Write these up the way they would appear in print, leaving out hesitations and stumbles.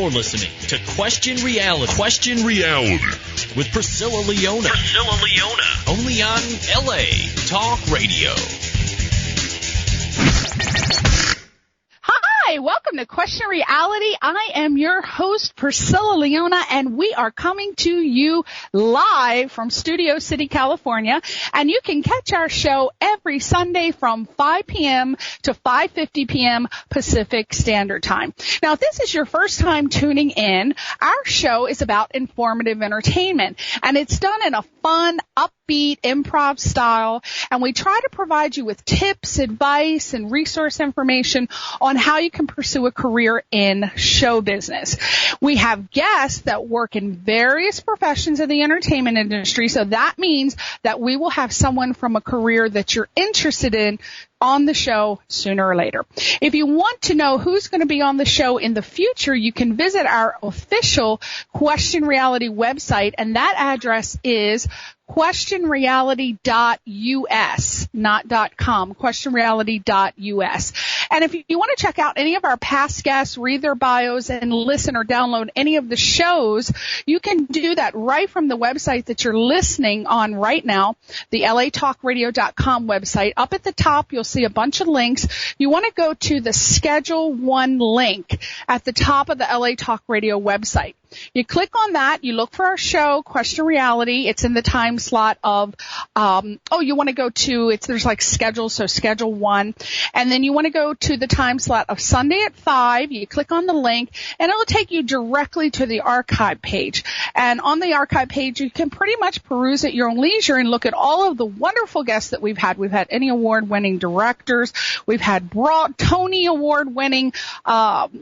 You're listening to Question Reality. Question Reality with Priscilla Leona. Priscilla Leona. Only on LA Talk Radio. Hi, welcome to Question Reality. I am your host, Priscilla Leona, and we are coming to you live from Studio City, California. And you can catch our show every Sunday from 5 p.m. to 5:50 p.m. Pacific Standard Time. Now, if this is your first time tuning in, our show is about informative entertainment, and it's done in a fun, upbeat, improv style, and we try to provide you with tips, advice, and resource information on how you can pursue a career in show business. We have guests that work in various professions of the entertainment industry, so that means that we will have someone from a career that you're interested in on the show sooner or later. If you want to know who's going to be on the show in the future, you can visit our official Question Reality website, and that address is questionreality.us, not .com, questionreality.us. And if you want to check out any of our past guests, read their bios, and listen or download any of the shows, you can do that right from the website that you're listening on right now, the latalkradio.com website. Up at the top, you'll see a bunch of links. You want to go to the Schedule 1 link at the top of the LA Talk Radio website. You click on that, you look for our show, Question Reality. It's in the time slot of, you want to go to, there's like schedules, so Schedule 1. And then you want to go to the time slot of Sunday at 5. You click on the link, and it'll take you directly to the archive page. And on the archive page, you can pretty much peruse at your own leisure and look at all of the wonderful guests that we've had. We've had Emmy Award-winning directors. We've had Tony Award-winning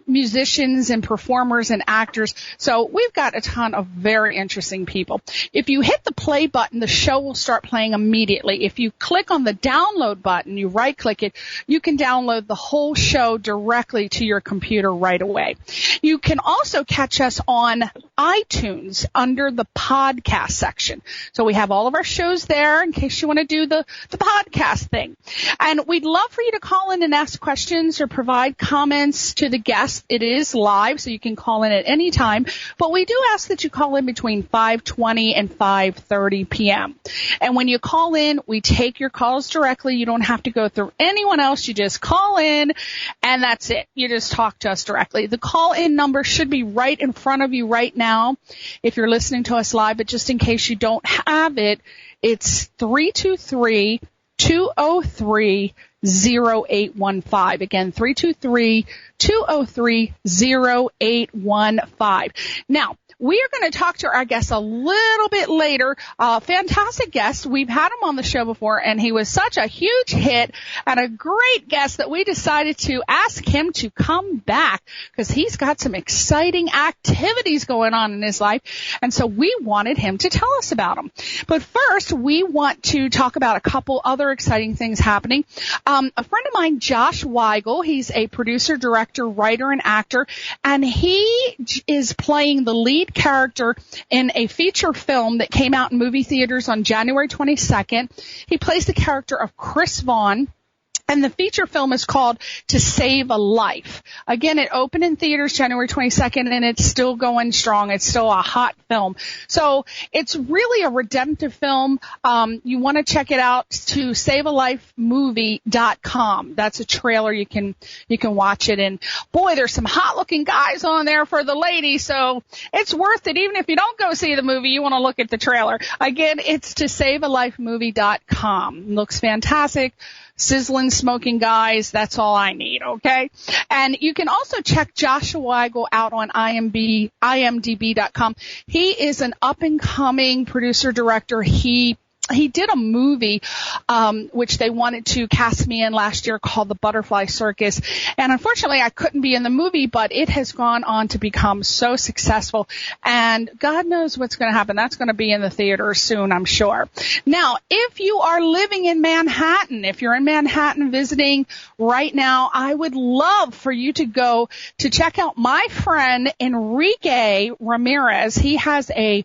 musicians and performers and actors. So we've got a ton of very interesting people. If you hit the play button, the show will start playing immediately. If you click on the download button, you right-click it, you can download the whole show directly to your computer right away. You can also catch us on iTunes under the podcast section. So we have all of our shows there in case you want to do the podcast thing. And we'd love for you to call in and ask questions or provide comments to the guests. It is live, so you can call in at any time. But we do ask that you call in between 5:20 and 5:30 p.m. And when you call in, we take your calls directly. You don't have to go through anyone else. You just call in, and that's it. You just talk to us directly. The call-in number should be right in front of you right now if you're listening to us live. But just in case you don't have it, it's 323-203-0815. Again, 323-203-0815. Now, we are going to talk to our guest a little bit later. Fantastic guest. We've had him on the show before, and he was such a huge hit and a great guest that we decided to ask him to come back because he's got some exciting activities going on in his life, and so we wanted him to tell us about them. But first, we want to talk about a couple other exciting things happening. A friend of mine, Josh Weigel, he's a producer, director, writer, and actor, and he is playing the lead character in a feature film that came out in movie theaters on January 22nd. He plays the character of Chris Vaughn. And the feature film is called To Save a Life. Again, it opened in theaters January 22nd, and it's still going strong. It's still a hot film. So it's really a redemptive film. You want to check it out to savealifemovie.com. That's a trailer. You can watch it. And boy, there's some hot-looking guys on there for the ladies. So it's worth it. Even if you don't go see the movie, you want to look at the trailer. Again, it's to savealifemovie.com. Looks fantastic. Sizzling, smoking guys, that's all I need, okay? And you can also check Joshua Weigel out on IMDb.com. He is an up-and-coming producer-director. He did a movie, which they wanted to cast me in last year called The Butterfly Circus. And unfortunately, I couldn't be in the movie, but it has gone on to become so successful. And God knows what's going to happen. That's going to be in the theater soon, I'm sure. Now, if you are living in Manhattan, if you're in Manhattan visiting right now, I would love for you to go to check out my friend Enrique Ramirez. He has a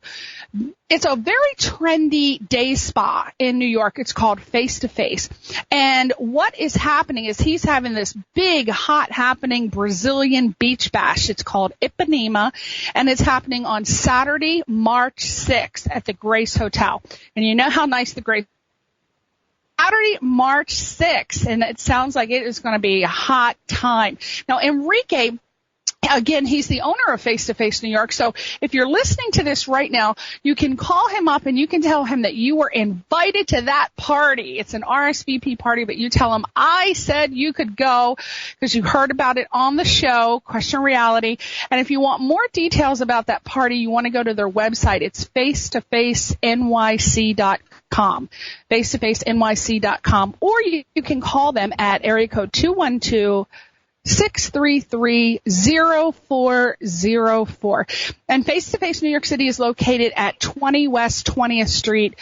it's a very trendy day spa in New York. It's called Face to Face. And what is happening is he's having this big, hot happening Brazilian beach bash. It's called Ipanema, and it's happening on Saturday, March 6th at the Grace Hotel. And you know how nice the Grace Saturday, March 6th, and it sounds like it is going to be a hot time. Now, Enrique, again, he's the owner of Face to Face New York. So if you're listening to this right now, you can call him up and you can tell him that you were invited to that party. It's an RSVP party, but you tell him I said you could go because you heard about it on the show, Question Reality. And if you want more details about that party, you want to go to their website. It's facetofacenyc.com, facetofacenyc.com, or you can call them at area code 212-633-0404. And Face to Face New York City is located at 20 West 20th Street,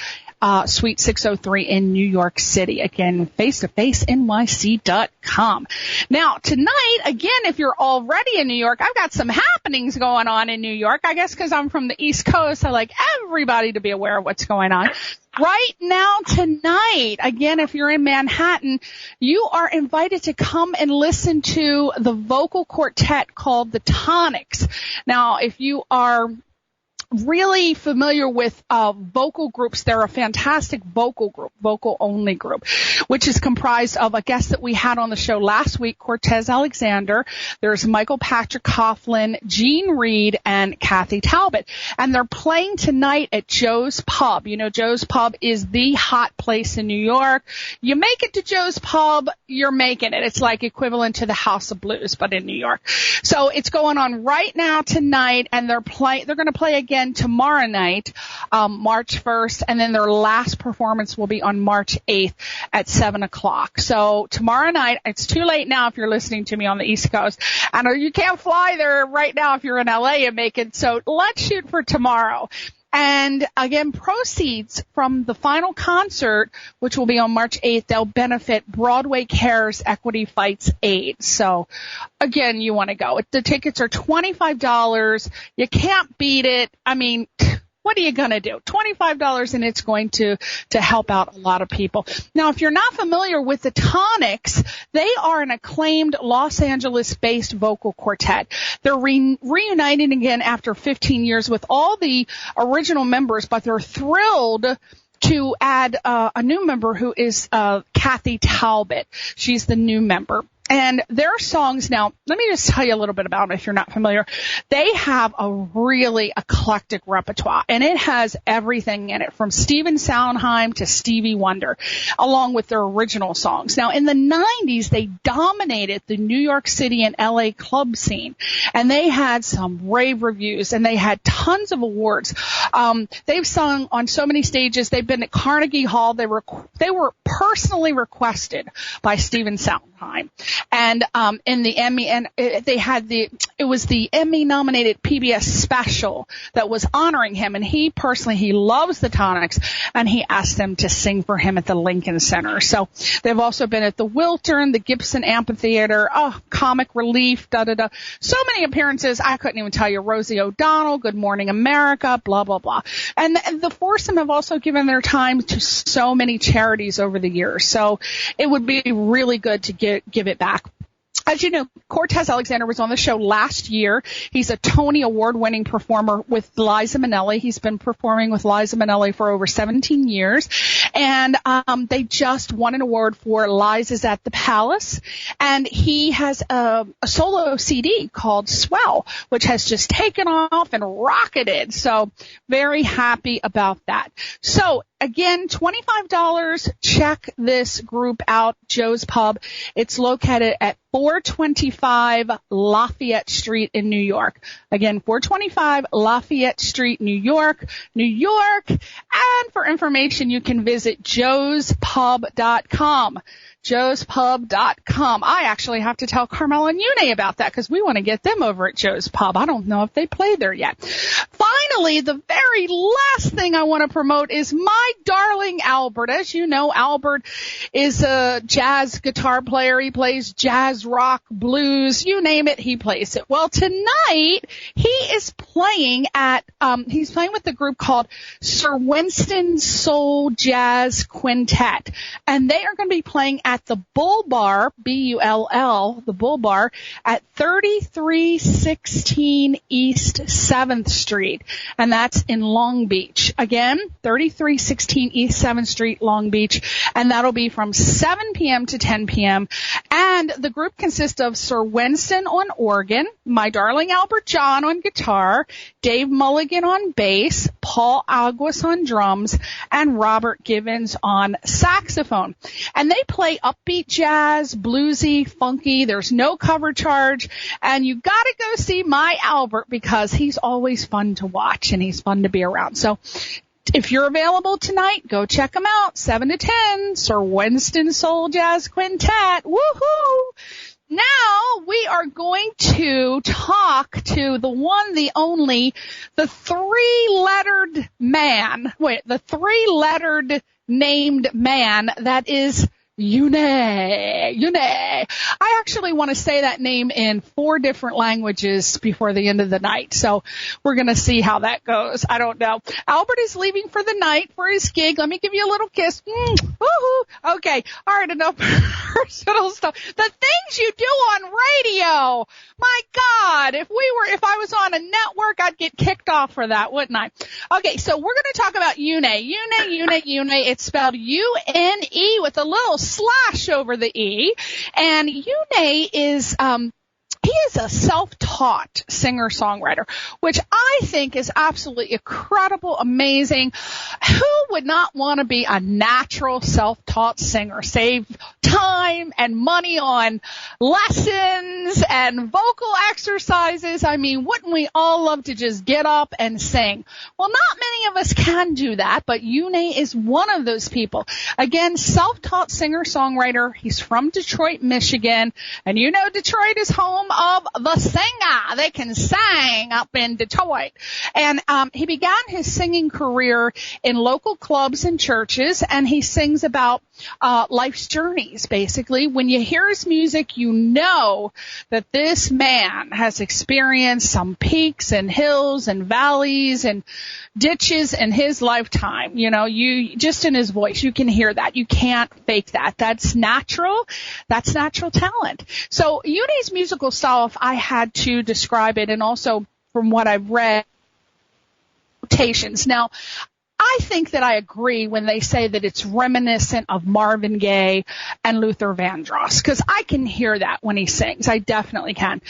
Suite 603 in New York City. Again, facetofacenyc.com. Now, tonight, again, if you're already in New York, I've got some happenings going on in New York. I guess because I'm from the East Coast, I like everybody to be aware of what's going on. Right now, tonight, again, if you're in Manhattan, you are invited to come and listen to the vocal quartet called the Tonics. Now, if you are really familiar with vocal groups, they're a fantastic vocal group, vocal only group, which is comprised of a guest that we had on the show last week, Cortez Alexander. There's Michael Patrick Coughlin, Gene Reed, and Kathy Talbot. And they're playing tonight at Joe's Pub. You know, Joe's Pub is the hot place in New York. You make it to Joe's Pub, you're making it. It's like equivalent to the House of Blues, but in New York. So it's going on right now tonight, and they're going to play again tomorrow night, March 1st, and then their last performance will be on March 8th at 7 o'clock. So tomorrow night, it's too late now if you're listening to me on the East Coast. I know you can't fly there right now if you're in LA and make it, so let's shoot for tomorrow. And again, proceeds from the final concert, which will be on March 8th, they'll benefit Broadway Cares Equity Fights Aid. So again, you want to go. The tickets are $25. You can't beat it. I mean, what are you going to do? $25, and it's going to help out a lot of people. Now, if you're not familiar with the Tonics, they are an acclaimed Los Angeles-based vocal quartet. They're reuniting again after 15 years with all the original members, but they're thrilled to add a new member who is Kathy Talbot. She's the new member. And their songs now, let me just tell you a little bit about them if you're not familiar. They have a really eclectic repertoire, and it has everything in it from Stephen Sondheim to Stevie Wonder, along with their original songs. Now, in the 90s, they dominated the New York City and LA club scene, and they had some rave reviews, and they had tons of awards. They've sung on so many stages. They've been at Carnegie Hall. They were personally requested by Stephen Sondheim. And in the Emmy, and it was the Emmy nominated PBS special that was honoring him, and he loves the Tonics, and he asked them to sing for him at the Lincoln Center. So they've also been at the Wiltern, the Gibson Amphitheater, Comic Relief, so many appearances I couldn't even tell you. Rosie O'Donnell, Good Morning America, blah blah blah. And the foursome have also given their time to so many charities over the years, so it would be really good to give it back. As you know, Cortez Alexander was on the show last year. He's a Tony Award-winning performer with Liza Minnelli. He's been performing with Liza Minnelli for over 17 years. And they just won an award for Liza's at the Palace. And he has a solo CD called Swell, which has just taken off and rocketed. So very happy about that. So again, $25. Check this group out, Joe's Pub. It's located at 425 Lafayette Street in New York. Again, 425 Lafayette Street, New York, New York. And for information, you can visit joespub.com. joespub.com. I actually have to tell Carmel and UNE about that because we want to get them over at Joe's Pub. I don't know if they play there yet. Finally, the very last thing I want to promote is my my darling Albert. As you know, Albert is a jazz guitar player. He plays jazz, rock, blues, you name it, he plays it. Well, tonight he is playing he's playing with a group called Sir Winston Soul Jazz Quintet. And they are going to be playing at the Bull Bar, B-U-L-L, the Bull Bar, at 3316 East 7th Street. And that's in Long Beach. Again, 3316 East 7th Street, Long Beach. And that'll be from 7 p.m. to 10 p.m. And the group consists of Sir Winston on organ, my darling Albert John on guitar, Dave Mulligan on bass, Paul Aguas on drums, and Robert Givens on saxophone. And they play upbeat jazz, bluesy, funky. There's no cover charge. And you got to go see my Albert because he's always fun to watch and he's fun to be around. So if you're available tonight, go check them out. 7 to 10, Sir Winston Soul Jazz Quintet. Woohoo! Now we are going to talk to the one, the only, the three-lettered named man that is UNE. I actually want to say that name in 4 different languages before the end of the night. So we're going to see how that goes. I don't know. Albert is leaving for the night for his gig. Let me give you a little kiss. Woohoo. Okay. All right. Enough personal stuff. The things you do on radio. My God. If I was on a network, I'd get kicked off for that, wouldn't I? Okay. So we're going to talk about UNE. UNE. It's spelled U-N-E with a little slash over the E. And UNE is, he is a self-taught singer-songwriter, which I think is absolutely incredible, amazing. Who would not want to be a natural self-taught singer? Save time and money on lessons and vocal exercises. I mean, wouldn't we all love to just get up and sing? Well, not many of us can do that, but UNE is one of those people. Again, self-taught singer-songwriter. He's from Detroit, Michigan, and you know Detroit is home of the singer. They can sing up in Detroit. And he began his singing career in local clubs and churches, and he sings about life's journeys, basically. When you hear his music, you know that this man has experienced some peaks and hills and valleys and ditches in his lifetime. You know, you just in his voice, you can hear that. You can't fake that. That's natural. That's natural talent. So UNE's musical style, if I had to describe it, and also from what I've read, notations. Now, I think that I agree when they say that it's reminiscent of Marvin Gaye and Luther Vandross, because I can hear that when he sings. I definitely can.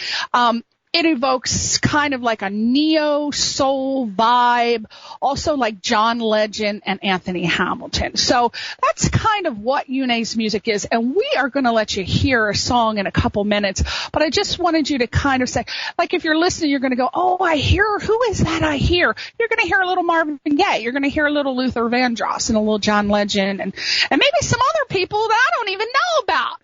It evokes kind of like a neo-soul vibe, also like John Legend and Anthony Hamilton. So that's kind of what UNE's music is, and we are going to let you hear a song in a couple minutes, but I just wanted you to kind of say, like if you're listening, you're going to go, oh, I hear, who is that I hear? You're going to hear a little Marvin Gaye, you're going to hear a little Luther Vandross and a little John Legend, and maybe some other people that I don't even know about.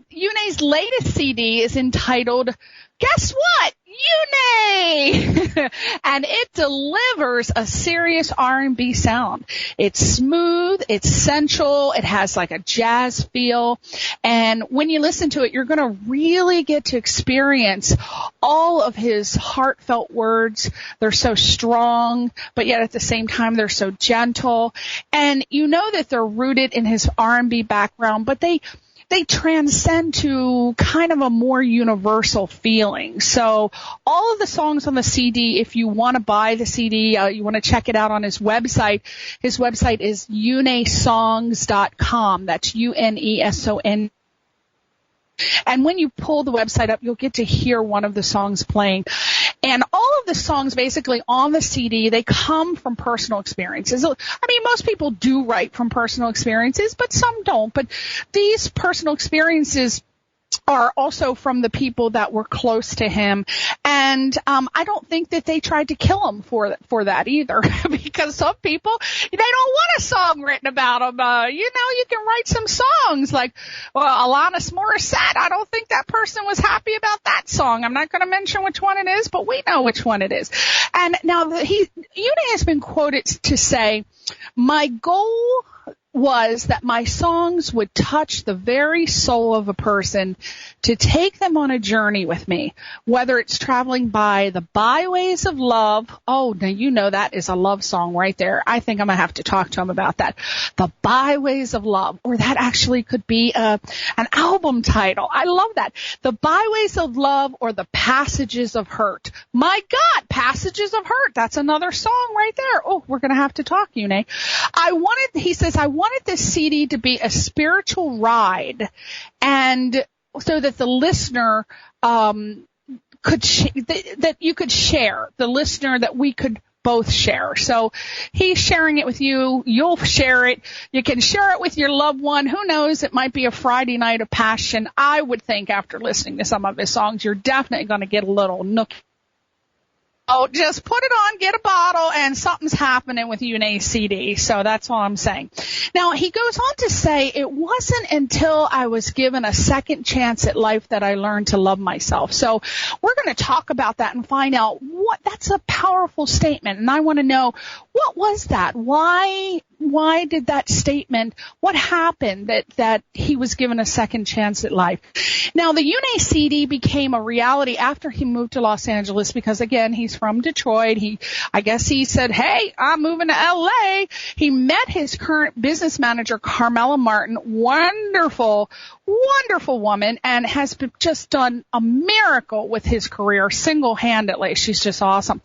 UNE's latest CD is entitled, guess what? UNE! And it delivers a serious R&B sound. It's smooth, it's sensual, it has like a jazz feel, and when you listen to it, you're going to really get to experience all of his heartfelt words. They're so strong, but yet at the same time, they're so gentle, and you know that they're rooted in his R&B background, but they transcend to kind of a more universal feeling. So all of the songs on the CD, if you want to buy the CD, you want to check it out on his website. His website is unesongs.com. That's UNESON. And when you pull the website up, you'll get to hear one of the songs playing. And all of the songs basically on the CD, they come from personal experiences. I mean, most people do write from personal experiences, but some don't. But these personal experiences are also from the people that were close to him. And I don't think that they tried to kill him for that either, because some people, they don't want a song written about them. You can write some songs like, well, Alanis Morissette. I don't think that person was happy about that song. I'm not going to mention which one it is, but we know which one it is. And now UNE has been quoted to say, my goal was that my songs would touch the very soul of a person, to take them on a journey with me, whether it's traveling by the byways of love. Oh, now that is a love song right there. I think I'm going to have to talk to him about that. The byways of love, or that actually could be an album title. I love that. The byways of love, or the passages of hurt. My God, passages of hurt. That's another song right there. Oh, we're going to have to talk, UNE. He says, I wanted this CD to be a spiritual ride, and so that the listener that you could share, the listener, that we could both share. So he's sharing it with you. You'll share it. You can share it with your loved one. Who knows? It might be a Friday night of passion. I would think after listening to some of his songs, you're definitely going to get a little nookie. Oh, just put it on, get a bottle, and something's happening with UNE CD. So that's all I'm saying. Now, he goes on to say, it wasn't until I was given a second chance at life that I learned to love myself. So we're going to talk about that and find out that's a powerful statement. And I want to know, what was that? Why did that statement, what happened that he was given a second chance at life? Now, the UNE CD became a reality after he moved to Los Angeles, because, again, he's from Detroit. I guess he said, hey, I'm moving to L.A. He met his current business manager, Carmela Martin, wonderful woman, and has just done a miracle with his career single-handedly. She's just awesome.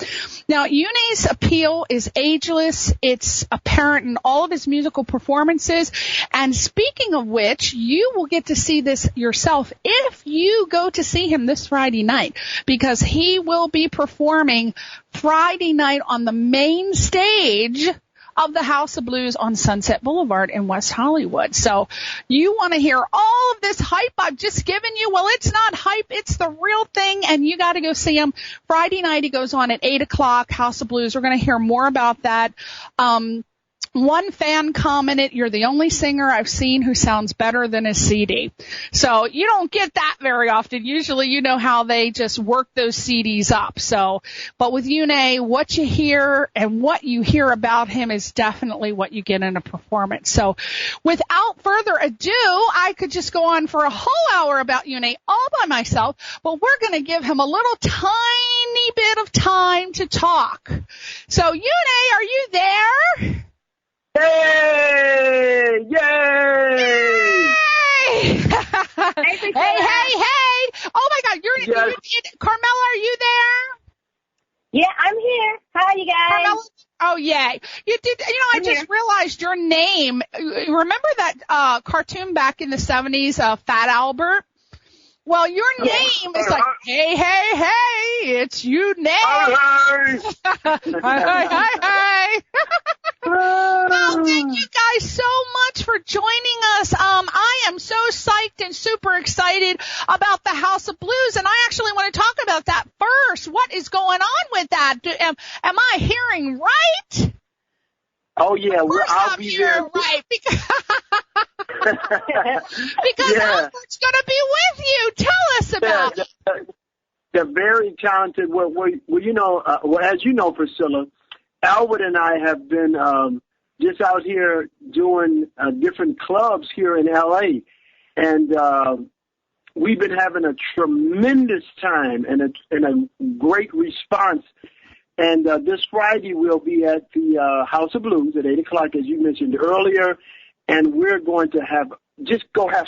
Now, UNE's appeal is ageless. It's apparent in all of his musical performances. And speaking of which, you will get to see this yourself if you go to see him this Friday night, because he will be performing Friday night on the main stage of the House of Blues on Sunset Boulevard in West Hollywood. So you want to hear all of this hype I've just given you? Well, it's not hype. It's the real thing, and you got to go see him. Friday night he goes on at 8 o'clock, House of Blues. We're going to hear more about that. One fan commented, you're the only singer I've seen who sounds better than his CD. So you don't get that very often. Usually you know how they just work those CDs up. So, but with UNE, what you hear and what you hear about him is definitely what you get in a performance. So without further ado, I could just go on for a whole hour about UNE all by myself, but we're going to give him a little tiny bit of time to talk. So UNE, are you there? Yay! Yay! Hey! Hey! Oh my God, you're Carmela, are you there? Yeah, I'm here. Hi, you guys. Carmela? Oh, yay. You did, I just realized your name. Remember that cartoon back in the 70s, Fat Albert? Well, your name is like, hey, it's UNE. Hey. Well, thank you guys so much for joining us. I am so psyched and super excited about the House of Blues, and I actually want to talk about that first. What is going on with that? Am I hearing right? Oh, yeah. I'll be there. Right. Because Albert's going to be with you. Tell us about it. They're very talented. Well, as you know, Priscilla, Albert and I have been just out here doing different clubs here in L.A., and we've been having a tremendous time and a great response. And this Friday we'll be at the House of Blues at 8 o'clock, as you mentioned earlier, and we're going to have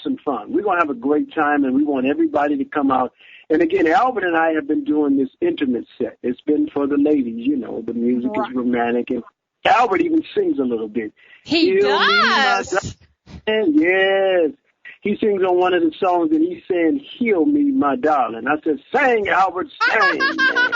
some fun. We're going to have a great time, and we want everybody to come out. And again, Albert and I have been doing this intimate set. It's been for the ladies, the music is romantic, and Albert even sings a little bit. He does. Yes. He sings on one of the songs, and he's saying, "Heal me, my darling." I said, "Sing, Albert, sing." Man.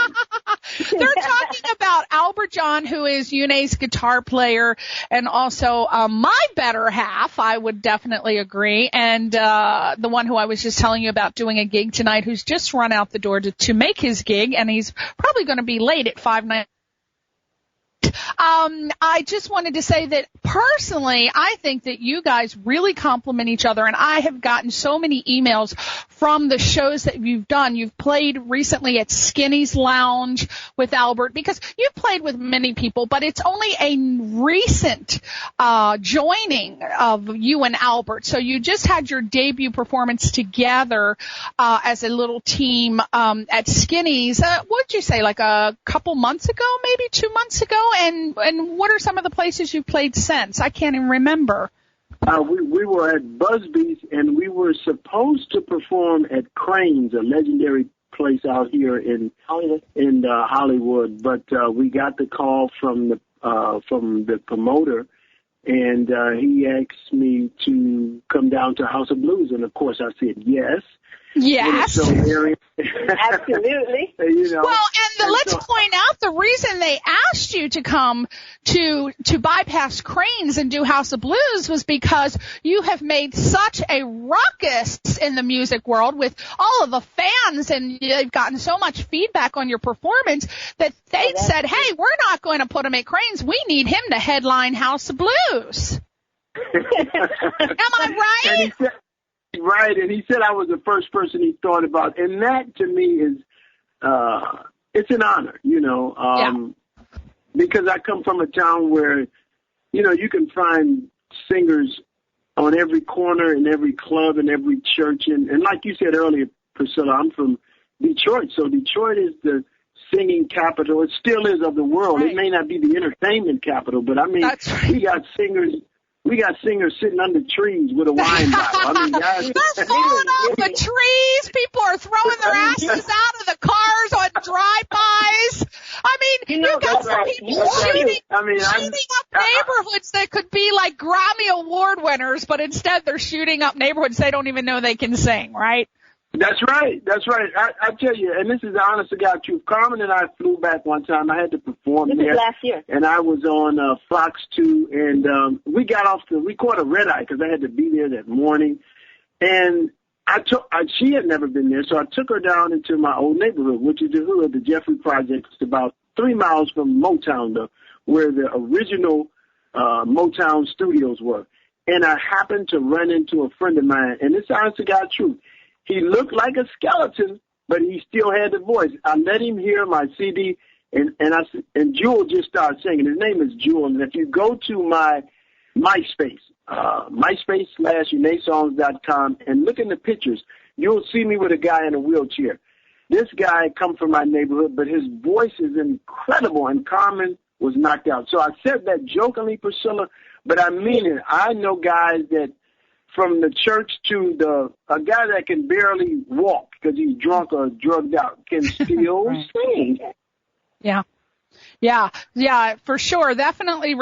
They're talking about Albert John, who is UNE's guitar player, and also my better half, I would definitely agree, and the one who I was just telling you about doing a gig tonight, who's just run out the door to make his gig, and he's probably going to be late at 5:09. I just wanted to say that personally, I think that you guys really complement each other, and I have gotten so many emails from the shows that you've done. You've played recently at Skinny's Lounge with Albert, because you've played with many people, but it's only a recent joining of you and Albert. So you just had your debut performance together as a little team at Skinny's. What would you say, like a couple months ago, maybe 2 months ago? And what are some of the places you've played since? I can't even remember. We were at Busby's, and we were supposed to perform at Crane's, a legendary place out here in Hollywood. But we got the call from the promoter, and he asked me to come down to House of Blues, and of course I said yes. Yes. So very, Absolutely. Well, and let's point out the reason they asked you to come to bypass Cranes and do House of Blues was because you have made such a ruckus in the music world with all of the fans, and they've gotten so much feedback on your performance that they said, hey, we're not going to put him at Cranes. We need him to headline House of Blues. Am I right? Right, and he said I was the first person he thought about, and that to me is, it's an honor, because I come from a town where, you can find singers on every corner, in every club, in every church, and like you said earlier, Priscilla, I'm from Detroit, so Detroit is the singing capital. It still is of the world. Right. It may not be the entertainment capital, but I mean, right. We got singers sitting under trees with a wine bottle. I mean, guys, they're falling off the trees. People are throwing their asses out of the cars on drive-bys. I mean, you got some people shooting up neighborhoods that could be like Grammy Award winners, but instead they're shooting up neighborhoods they don't even know they can sing, right? That's right. I tell you, and this is the honest to God truth. Carmen and I flew back one time. I had to perform there. This was last year. And I was on Fox 2, and we caught a red eye because I had to be there that morning. And she had never been there, so I took her down into my old neighborhood, which is the hood, the Jeffrey Project. It's about 3 miles from Motown, where the original Motown studios were. And I happened to run into a friend of mine, and it's honest to God truth. He looked like a skeleton, but he still had the voice. I let him hear my CD, and Jewel just started singing. His name is Jewel, and if you go to my MySpace, MySpace/UNESongs.com, and look in the pictures, you'll see me with a guy in a wheelchair. This guy come from my neighborhood, but his voice is incredible, and Carmen was knocked out. So I said that jokingly, Priscilla, but I mean it. I know guys that, from the church to a guy that can barely walk because he's drunk or drugged out, can still sing. Yeah, for sure. Definitely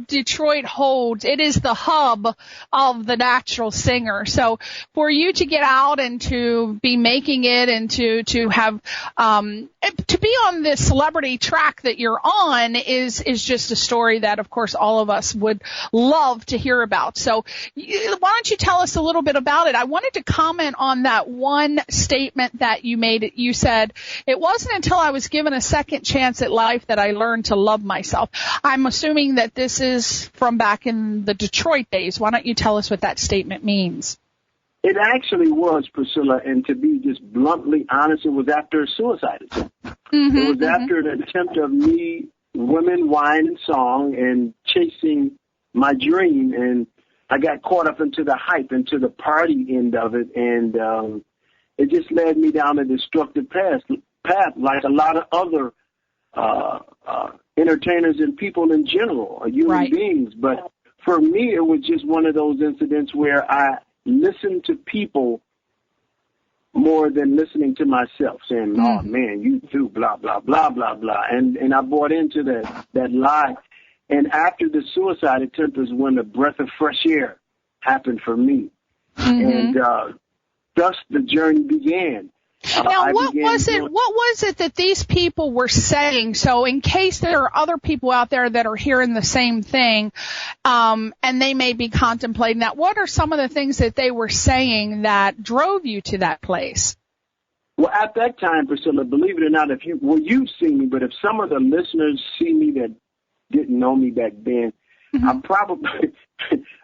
Detroit holds. It is the hub of the natural singer. So for you to get out and to be making it and to have, to be on this celebrity track that you're on is just a story that, of course, all of us would love to hear about. So why don't you tell us a little bit about it? I wanted to comment on that one statement that you made. You said, it wasn't until I was given a second chance at life that I learned to love myself. I'm assuming that this is from back in the Detroit days. Why don't you tell us what that statement means? It actually was, Priscilla, and to be just bluntly honest, it was after a suicide attempt. It was after an attempt of me, women, wine, and song, and chasing my dream, and I got caught up into the hype, into the party end of it, and it just led me down a destructive path like a lot of other entertainers and people in general, human beings. But for me, it was just one of those incidents where I listened to people more than listening to myself, saying, oh, man, you too, blah, blah, blah, blah, blah. And I bought into that lie. And after the suicide attempt is when a breath of fresh air happened for me. And thus the journey began. Now, what was it that these people were saying? So in case there are other people out there that are hearing the same thing, and they may be contemplating that, what are some of the things that they were saying that drove you to that place? Well, at that time, Priscilla, believe it or not, you've seen me, but if some of the listeners see me that didn't know me back then, I probably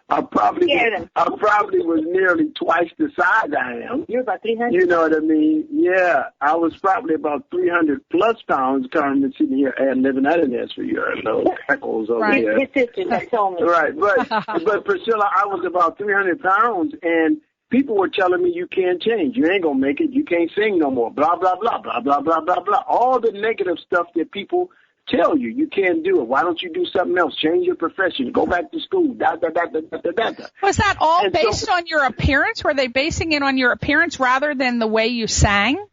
was nearly twice the size I am. You're about 300. You know what I mean? Yeah, I was probably about 300 plus pounds coming sitting here and living out of this for your little echoes over there. His sister that told me. Right, but Priscilla, I was about 300 pounds, and people were telling me you can't change, you ain't gonna make it, you can't sing no more, blah blah blah blah blah blah blah blah. All the negative stuff that people tell you, you can't do it. Why don't you do something else? Change your profession. Go back to school. Was that all based on your appearance? Were they basing it on your appearance rather than the way you sang?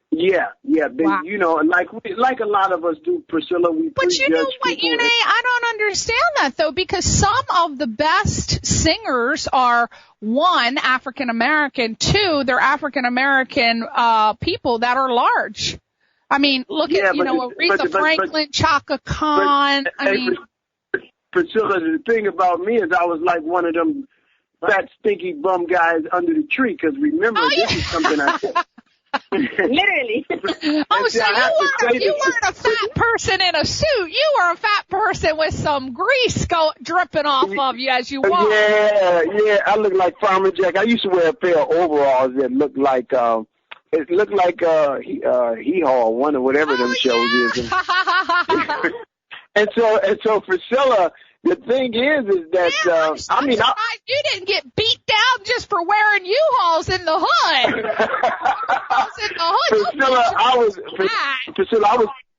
Yeah. Wow. You know, like a lot of us do, Priscilla. But you know what, UNE? I don't understand that, though, because some of the best singers are, one, African American, two, they're African American people that are large. I mean, look at, Aretha Franklin, Chaka Khan. Priscilla, the thing about me is I was like one of them fat, stinky bum guys under the tree, because remember, this is something I said. Literally. Oh, so you weren't a fat person in a suit. You were a fat person with some grease dripping off of you as you walked. Yeah, I look like Farmer Jack. I used to wear a pair of overalls that looked like Hee-Haw, one or whatever them shows is. And so Priscilla, the thing is that you didn't get beat down just for wearing U-Hauls in the hood. Priscilla,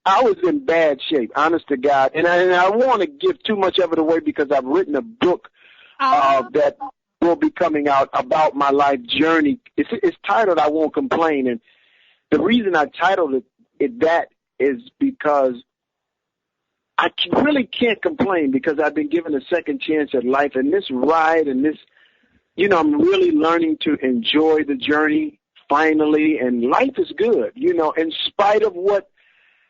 I was in bad shape, honest to God, and I want to give too much of it away because I've written a book that will be coming out about my life journey. It's titled "I Won't Complain," and the reason I titled it that is because I really can't complain, because I've been given a second chance at life, and this ride and this, I'm really learning to enjoy the journey finally, and life is good, in spite of what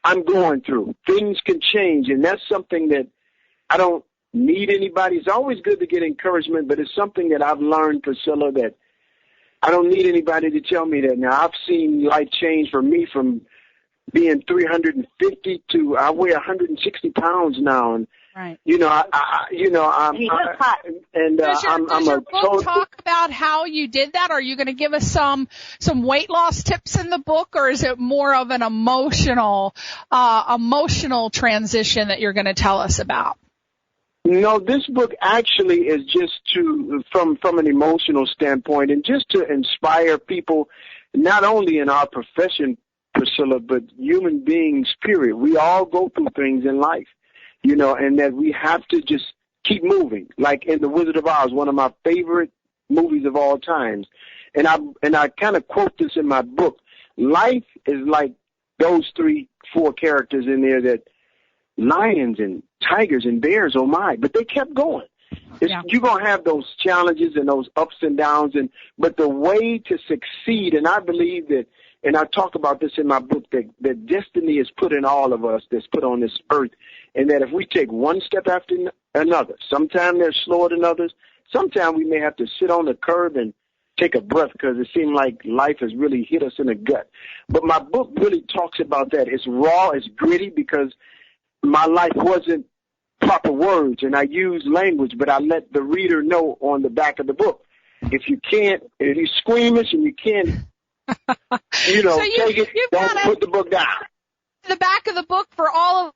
I'm going through. Things can change, and that's something that I don't need anybody. It's always good to get encouragement, but it's something that I've learned, Priscilla, that I don't need anybody to tell me that. Now, I've seen life change for me from being 350 to I weigh 160 pounds now, and right. I'm Does your book talk about how you did that? Are you going to give us some weight loss tips in the book, or is it more of an emotional transition that you're going to tell us about? No, this book actually is just from an emotional standpoint, and just to inspire people, not only in our profession, Priscilla, but human beings, period. We all go through things in life, and that we have to just keep moving. Like in The Wizard of Oz, one of my favorite movies of all times. And I kind of quote this in my book. Life is like those 3-4 characters in there, that lions and tigers and bears, oh my, but they kept going. You're going to have those challenges and those ups and downs, but the way to succeed, and I believe that, and I talk about this in my book, that destiny is put in all of us, that's put on this earth, and that if we take one step after another, sometimes they're slower than others, sometimes we may have to sit on the curb and take a breath, because it seems like life has really hit us in the gut. But my book really talks about that. It's raw, it's gritty, because my life wasn't proper words, and I use language, but I let the reader know on the back of the book. If you're squeamish and you can't, take it, don't put the book down. The back of the book for all of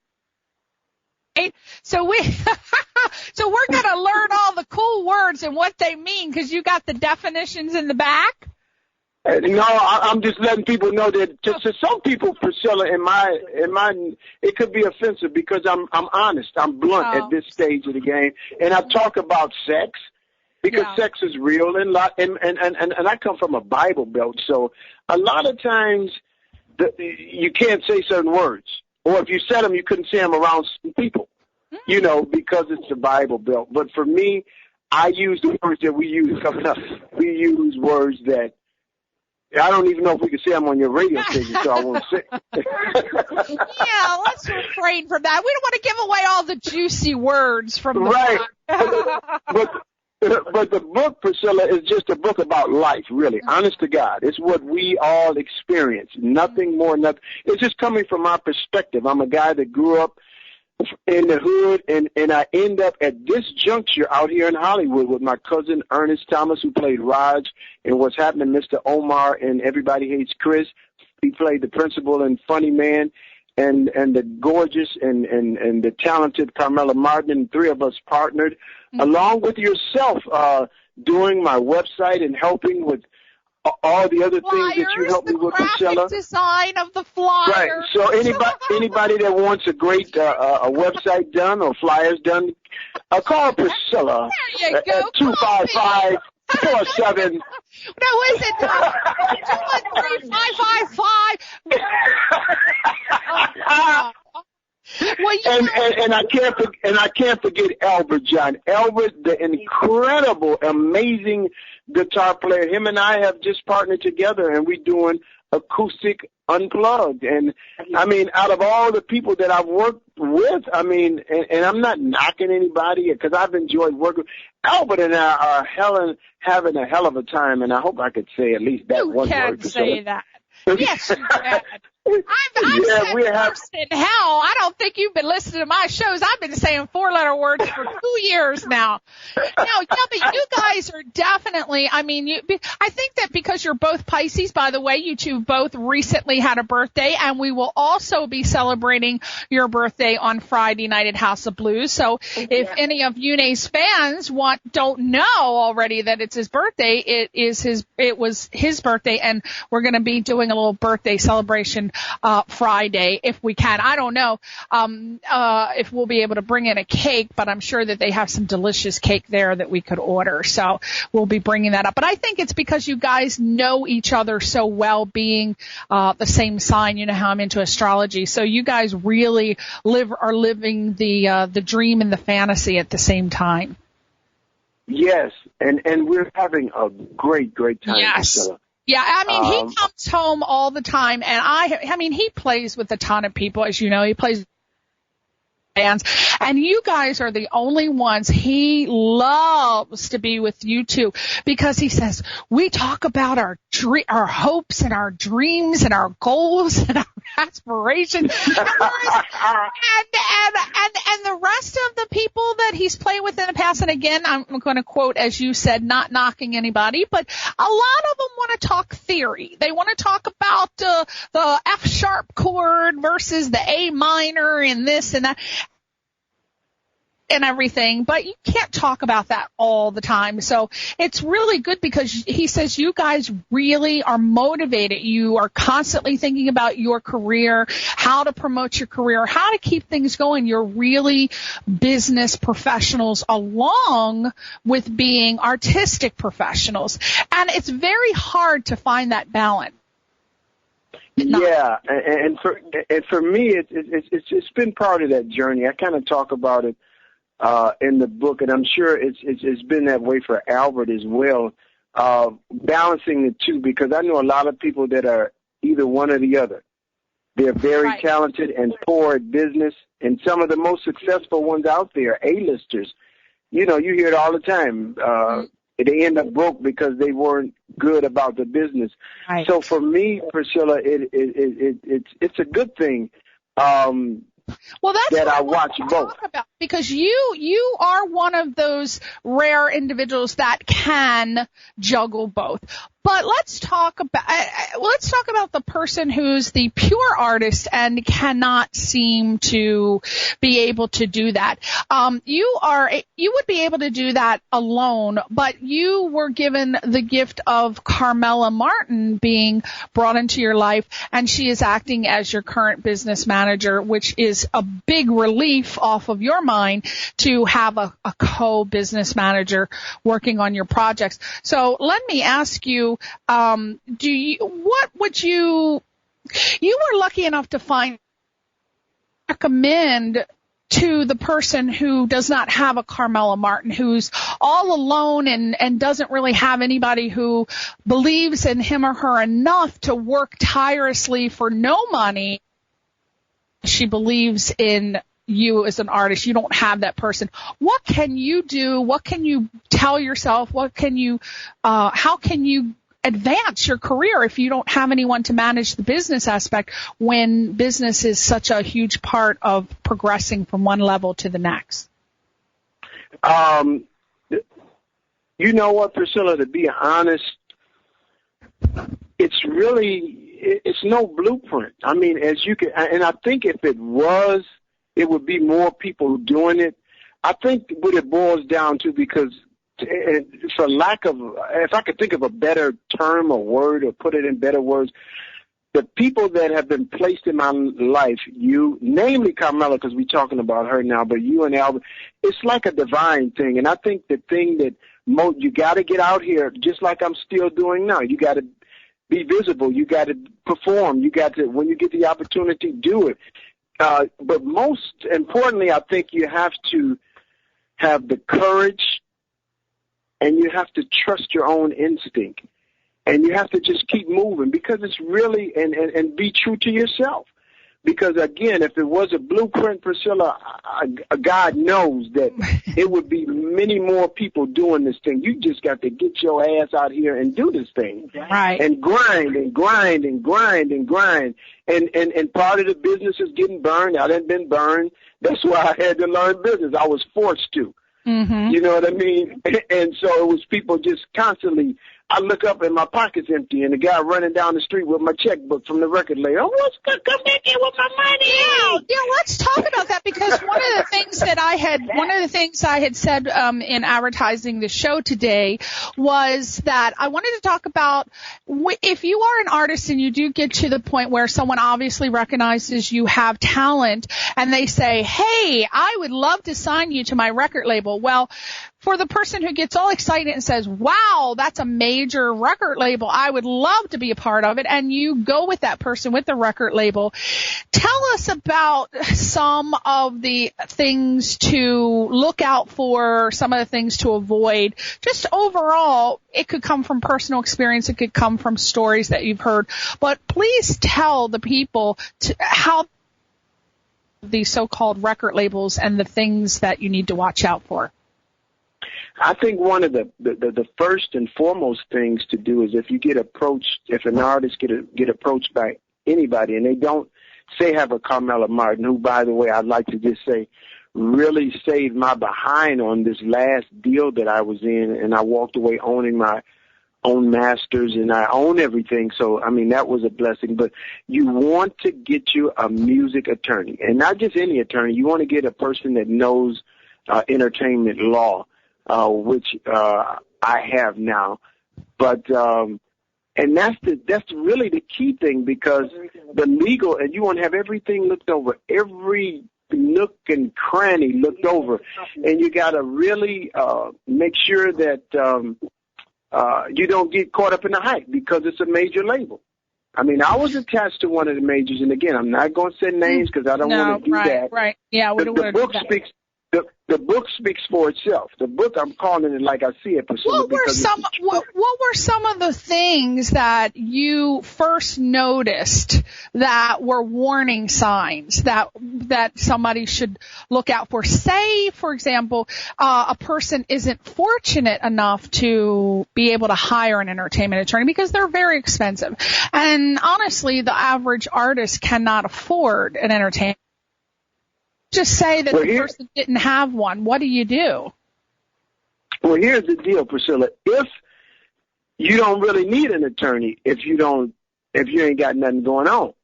it. So we're going to learn all the cool words and what they mean, because you got the definitions in the back. No, I'm just letting people know that to some people, Priscilla, it could be offensive, because I'm honest, I'm blunt at this stage of the game, and I talk about sex, because sex is real, and I come from a Bible belt, so a lot of times you can't say certain words, or if you said them, you couldn't say them around some people, because it's the Bible belt. But for me, I use the words that we use coming up. We use words that I don't even know if we can say I'm on your radio station, so I won't say. Yeah, let's refrain from that. We don't want to give away all the juicy words from the book. But the book, Priscilla, is just a book about life, really. Honest to God. It's what we all experience. Nothing more, nothing. It's just coming from my perspective. I'm a guy that grew up in the hood, and I end up at this juncture out here in Hollywood with my cousin Ernest Thomas, who played Raj in What's Happening, Mr. Omar, and Everybody Hates Chris. He played the principal in Funny Man, and the gorgeous and the talented Carmela Martin, and three of us partnered, along with yourself, doing my website and helping with all the other things that you helped me with, Priscilla. Design of the flyers. Right. So anybody that wants a great a website done or flyers done, call Priscilla at 255-47. No, is it 213-555? Well, and I can't forget Albert John. Albert, the incredible, amazing guitar player. Him and I have just partnered together, and we're doing acoustic unplugged. And I mean, out of all the people that I've worked with, I mean, and I'm not knocking anybody because I've enjoyed working. Albert and I are having a hell of a time, and I hope I could say at least that one word. You can say that. Yes, you can. I'm said worse than hell. I don't think you've been listening to my shows. I've been saying 4-letter words for 2 years now. But you guys are definitely, I mean, I think that because you're both Pisces, by the way, you two both recently had a birthday, and we will also be celebrating your birthday on Friday night at House of Blues. So if any of UNE's fans don't know already that it's his birthday, it was his birthday, and we're going to be doing a little birthday celebration Friday, if we can. I don't know if we'll be able to bring in a cake, but I'm sure that they have some delicious cake there that we could order. So we'll be bringing that up. But I think it's because you guys know each other so well, being the same sign. You know how I'm into astrology. So you guys really are living the dream and the fantasy at the same time. Yes, and we're having a great time. Yes. Yeah, I mean, he comes home all the time, and I mean, he plays with a ton of people, as you know. He plays bands, and you guys are the only ones. He loves to be with you two because he says we talk about our hopes and our dreams and our goals and our aspirations, and the rest of the people that he's played with in the past. And again, I'm going to quote, as you said, not knocking anybody, but a lot of them want to talk theory. They want to talk about the F sharp chord versus the A minor and this and that and everything, but you can't talk about that all the time. So it's really good because he says you guys really are motivated. You are constantly thinking about your career, how to promote your career, how to keep things going. You're really business professionals along with being artistic professionals. And it's very hard to find that balance. Yeah, and for me, it's been part of that journey. I kind of talk about it in the book, and I'm sure it's been that way for Albert as well, balancing the two, because I know a lot of people that are either one or the other. They're very talented and poor at business, and some of the most successful ones out there, A-listers, you know, you hear it all the time. They end up broke because they weren't good about the business. Right. So for me, Priscilla, it's a good thing. Well, that's that what I watch both. About, because you are one of those rare individuals that can juggle both. But let's talk about the person who's the pure artist and cannot seem to be able to do that. You would be able to do that alone, but you were given the gift of Carmela Martin being brought into your life, and she is acting as your current business manager, which is a big relief off of your mind to have a co-business manager working on your projects. So let me ask you, you were lucky enough to recommend to the person who does not have a Carmela Martin, who's all alone and doesn't really have anybody who believes in him or her enough to work tirelessly for no money. She believes in you as an artist. You don't have that person. What can you do? What can you tell yourself? What can you, how can you advance your career if you don't have anyone to manage the business aspect when business is such a huge part of progressing from one level to the next? You know what, Priscilla, to be honest, it's no blueprint. I mean, as you can, and I think if it was, it would be more people doing it. I think what it boils down to, because for lack of, if I could think of a better term or word or put it in better words, the people that have been placed in my life, you, namely Carmela, because we're talking about her now, but you and Albert, it's like a divine thing. And I think the thing that you got to get out here, just like I'm still doing now. You got to be visible. You got to perform. You got to, when you get the opportunity, do it. But most importantly, I think you have to have the courage, and you have to trust your own instinct, and you have to just keep moving, because it's really, and be true to yourself. Because again, if it was a blueprint, Priscilla, God knows that it would be many more people doing this thing. You just got to get your ass out here and do this thing. Right. And grind and grind and grind and grind. And part of the business is getting burned. I done been burned. That's why I had to learn business. I was forced to. Mm-hmm. You know what I mean? And so it was people just constantly, I look up and my pocket's empty, and the guy running down the street with my checkbook from the record label. Oh, what's going to come back in with my money? Yeah, let's talk about that, because one of the things I had said in advertising the show today was that I wanted to talk about, if you are an artist and you do get to the point where someone obviously recognizes you have talent and they say, hey, I would love to sign you to my record label. Well, for the person who gets all excited and says, wow, that's a major record label, I would love to be a part of it, and you go with that person with the record label, tell us about some of the things to look out for, some of the things to avoid. Just overall, it could come from personal experience, it could come from stories that you've heard, but please tell the people how these so-called record labels and the things that you need to watch out for. I think one of the first and foremost things to do is, if you get approached, if an artist get approached by anybody and they don't say have a Carmela Martin, who, by the way, I'd like to just say really saved my behind on this last deal that I was in, and I walked away owning my own masters, and I own everything. So, I mean, that was a blessing. But you want to get you a music attorney, and not just any attorney. You want to get a person that knows entertainment law. Which I have now, but and that's really the key thing, because the legal, and you want to have everything looked over, every nook and cranny looked over, and you got to really make sure that you don't get caught up in the hype, because it's a major label. I mean, I was attached to one of the majors, and again, I'm not going to say names because I don't want to do that. Right, yeah, we don't want to do that. The book speaks for itself. The book, I'm calling it like I see it, Priscilla. What were some of the things that you first noticed that were warning signs that somebody should look out for? Say, for example, a person isn't fortunate enough to be able to hire an entertainment attorney because they're very expensive. And honestly, the average artist cannot afford an entertainment. Just say that the person didn't have one. What do you do? Well, here's the deal, Priscilla. If you don't really need an attorney, if you ain't got nothing going on,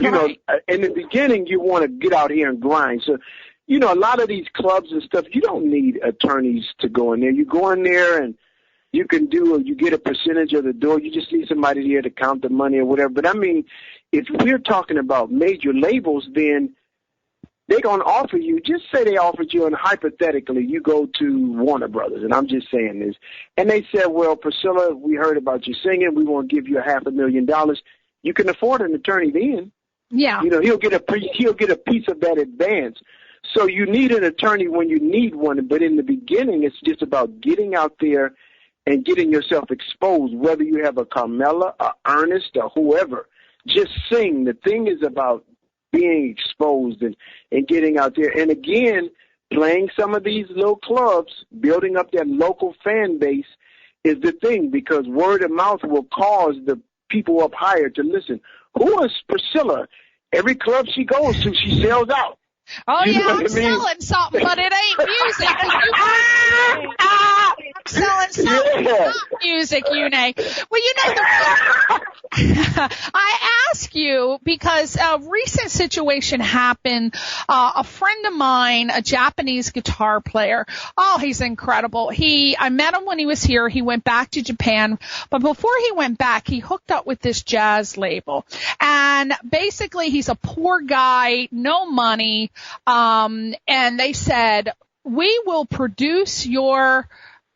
you know, in the beginning, you want to get out here and grind. So, you know, a lot of these clubs and stuff, you don't need attorneys to go in there. You go in there and you get a percentage of the door. You just need somebody there to count the money or whatever. But I mean, if we're talking about major labels, then they're going to offer you, just say they offered you, and hypothetically, you go to Warner Brothers, and I'm just saying this, and they said, well, Priscilla, we heard about you singing. We want to give you $500,000. You can afford an attorney then. Yeah. You know, he'll get a piece of that advance. So you need an attorney when you need one, but in the beginning, it's just about getting out there and getting yourself exposed, whether you have a Carmela, a Ernest, or whoever. Just sing. The thing is about being exposed and getting out there. And again, playing some of these little clubs, building up that local fan base is the thing, because word of mouth will cause the people up higher to listen. Who is Priscilla? Every club she goes to, she sells out. Oh, You yeah, know what I'm I mean? selling something, but it ain't music. I'm selling something, not music, UNE. Well, you know, I ask you because a recent situation happened. A friend of mine, a Japanese guitar player, oh, he's incredible. I met him when he was here. He went back to Japan, but before he went back, he hooked up with this jazz label. And basically, he's a poor guy, no money. And they said, we will produce your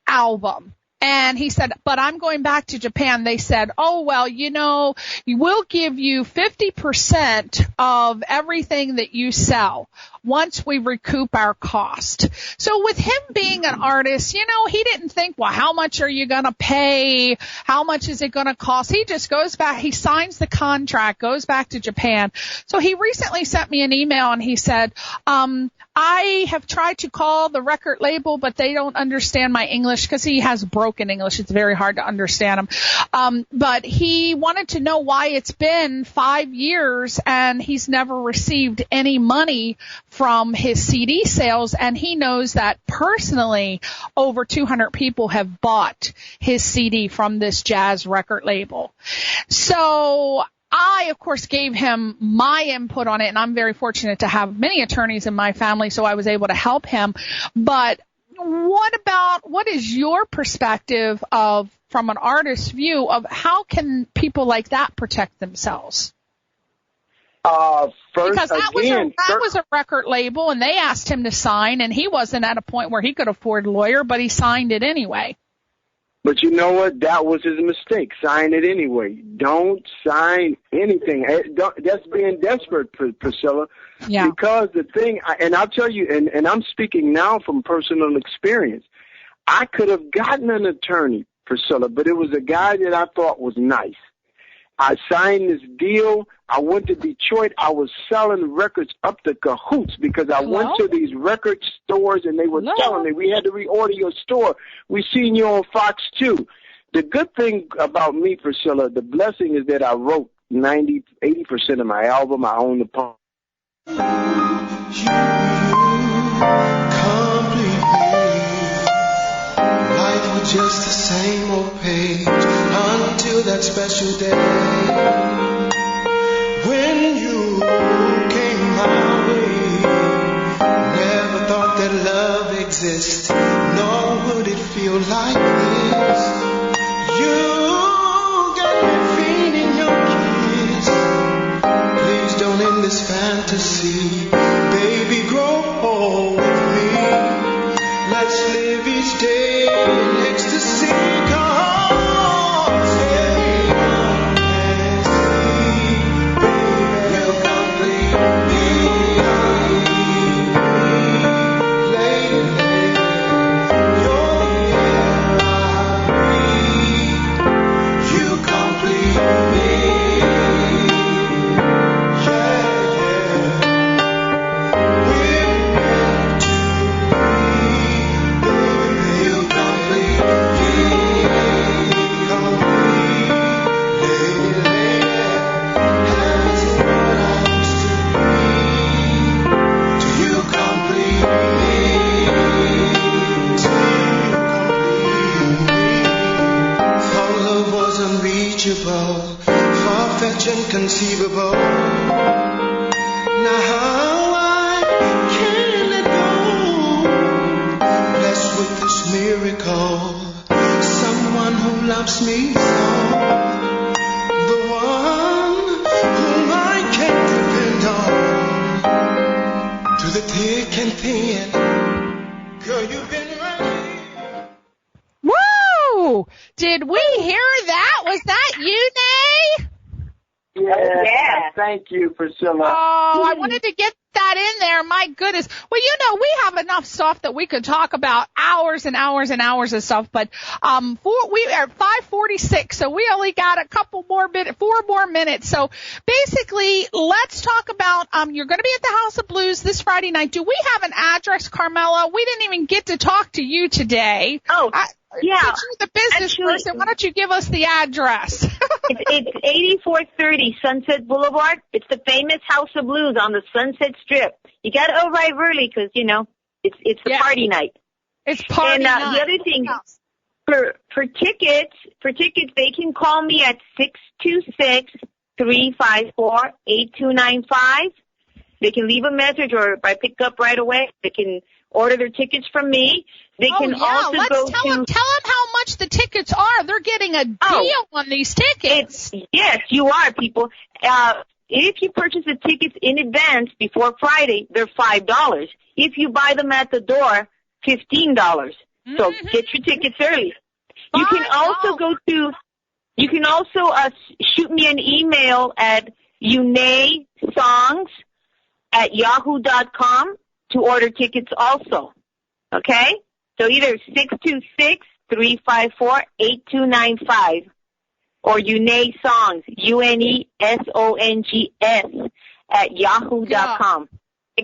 album. And he said, but I'm going back to Japan. They said, oh, well, you know, we'll give you 50% of everything that you sell once we recoup our cost. So with him being an artist, you know, he didn't think, well, how much are you going to pay? How much is it going to cost? He just goes back. He signs the contract, goes back to Japan. So he recently sent me an email and he said, I have tried to call the record label, but they don't understand my English because he has broken English. It's very hard to understand him. But he wanted to know why it's been 5 years and he's never received any money from his CD sales. And he knows that personally over 200 people have bought his CD from this jazz record label. So I, of course, gave him my input on it, and I'm very fortunate to have many attorneys in my family, so I was able to help him. But what is your perspective from an artist's view of how can people like that protect themselves? Because that was a record label, and they asked him to sign, and he wasn't at a point where he could afford a lawyer, but he signed it anyway. But you know what? That was his mistake. Sign it anyway. Don't sign anything. That's being desperate, Priscilla. Yeah. Because the thing, and I'll tell you, and I'm speaking now from personal experience, I could have gotten an attorney, Priscilla, but it was a guy that I thought was nice. I signed this deal. I went to Detroit. I was selling records up to cahoots because I went to these record stores and they were telling me, we had to reorder your store. We seen you on Fox 2. The good thing about me, Priscilla, the blessing is that I wrote 80% of my album. I own the part. Life was just the same old page until that special day when you came my way. Never thought that love exists, nor would it feel like this. You got me feeling your kiss. Please don't end this fantasy, baby, grow old with me. Let's live each day in ecstasy. Cause everyone can see, baby, will complete me. Lady, you're the air I breathe. You complete me. Yeah, yeah. We're meant to be. You complete me. Complete, lady, lady. Heaven's what I used to be. Do you complete me? Do you complete me? Thought love was unreachable, far-fetched and conceivable. Now how I can't let go. Blessed with this miracle, someone who loves me so, the one whom I can depend on, through the thick and thin. Girl, you've been right here. Woo! Did we hear that? Was that UNE? Yeah. Yeah. Thank you, Priscilla. Oh, I wanted to get that in there. My goodness. Well, you know, we have enough stuff that we could talk about hours and hours and hours of stuff, but we are at 5:46, so we only got a couple more minutes, 4 more minutes. So basically, let's talk about you're going to be at the House of Blues this Friday night. Do we have an address, Carmela? We didn't even get to talk to you today. Oh, yeah. Since you're the business person, why don't you give us the address? It's 8430 Sunset Boulevard. It's the famous House of Blues on the Sunset Strip. You got to arrive early because, you know, it's the party night. It's party night. And the other thing, for tickets, they can call me at 626-354-8295. They can leave a message or by pick up right away. They can order their tickets from me. They can also go tell them how much the tickets are. They're getting a deal on these tickets. Yes, you are, people. If you purchase the tickets in advance before Friday, they're $5. If you buy them at the door, $15. So get your tickets early. You can also shoot me an email at UNEsongs@yahoo.com to order tickets also. Okay? So either 626-354-8295 or UNE Songs, UNESONGS @yahoo.com.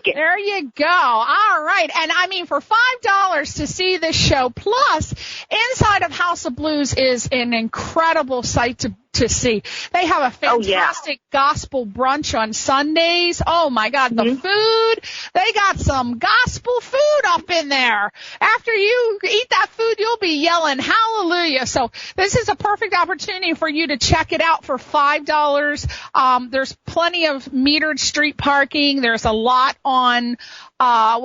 There you go. All right. And I mean, for $5 to see this show, plus inside of House of Blues is an incredible sight to see. They have a fantastic gospel brunch on Sundays. Oh my God, the food. They got some gospel food up in there. After you eat that food, you'll be yelling hallelujah. So this is a perfect opportunity for you to check it out for $5. There's plenty of metered street parking. There's a lot on La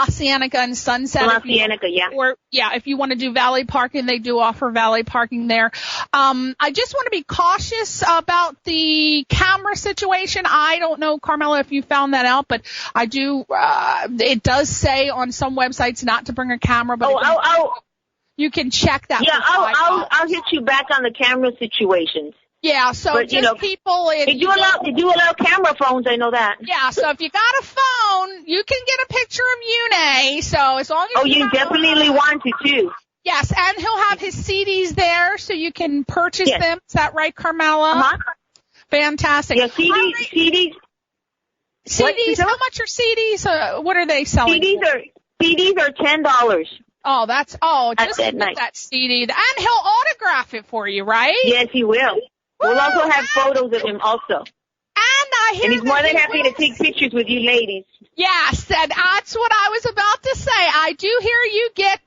Cienega and Sunset. La Cienega, yeah. Or, if you want to do valet parking, they do offer valet parking there. I just want to be cautious about the camera situation. I don't know, Carmela, if you found that out, but I do, it does say on some websites not to bring a camera, but you can check that. Yeah, I'll hit you back on the camera situations. Yeah, so but, people... They do allow camera phones, I know that. Yeah, so if you got a phone, you can get a picture of UNE, so as long as you definitely want to, too. Yes, and he'll have his CDs there, so you can purchase them. Is that right, Carmela? Uh-huh. Fantastic. Yeah, CDs. CDs, how much are CDs? What are they selling? CDs are $10. Oh, just that CD. And he'll autograph it for you, right? Yes, he will. We'll also have photos of him also. And he's more than happy to take pictures with you ladies. Yes, and that's what I was about to say. I do hear you get,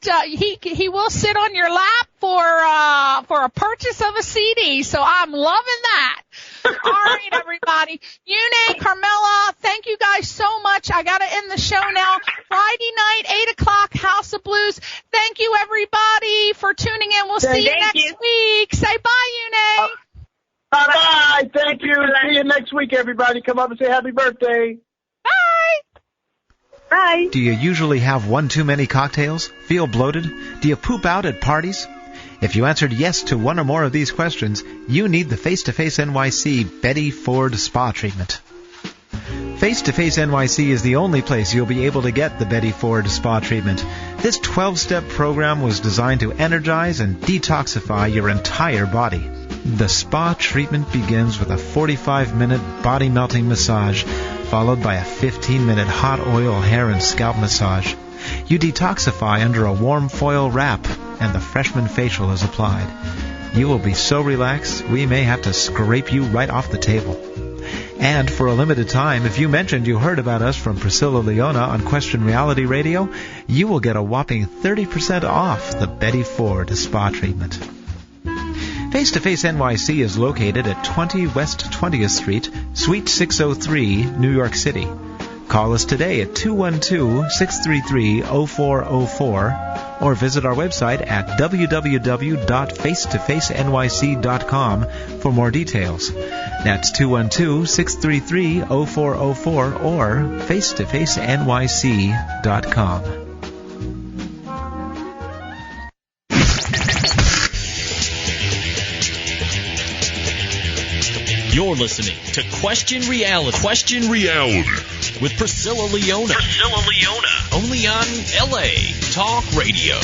he will sit on your lap for a purchase of a CD, so I'm loving that. All right, everybody. UNE, Carmela, thank you guys so much. I gotta end the show now. Friday night, 8 o'clock, House of Blues. Thank you, everybody, for tuning in. We'll see you next week. Say bye, UNE. Bye-bye. Thank you. See you next week, everybody. Come up and say happy birthday. Bye. Bye. Do you usually have one too many cocktails? Feel bloated? Do you poop out at parties? If you answered yes to one or more of these questions, you need the Face-to-Face NYC Betty Ford Spa Treatment. Face-to-Face NYC is the only place you'll be able to get the Betty Ford Spa Treatment. This 12-step program was designed to energize and detoxify your entire body. The spa treatment begins with a 45-minute body-melting massage, followed by a 15-minute hot oil hair and scalp massage. You detoxify under a warm foil wrap, and the freshman facial is applied. You will be so relaxed, we may have to scrape you right off the table. And for a limited time, if you mentioned you heard about us from Priscilla Leona on Question Reality Radio, you will get a whopping 30% off the Betty Ford Spa Treatment. Face-to-Face NYC is located at 20 West 20th Street, Suite 603, New York City. Call us today at 212-633-0404 or visit our website at www.facetofacenyc.com for more details. That's 212-633-0404 or facetofacenyc.com. You're listening to Question Reality. Question Reality with Priscilla Leona. Only on LA Talk Radio.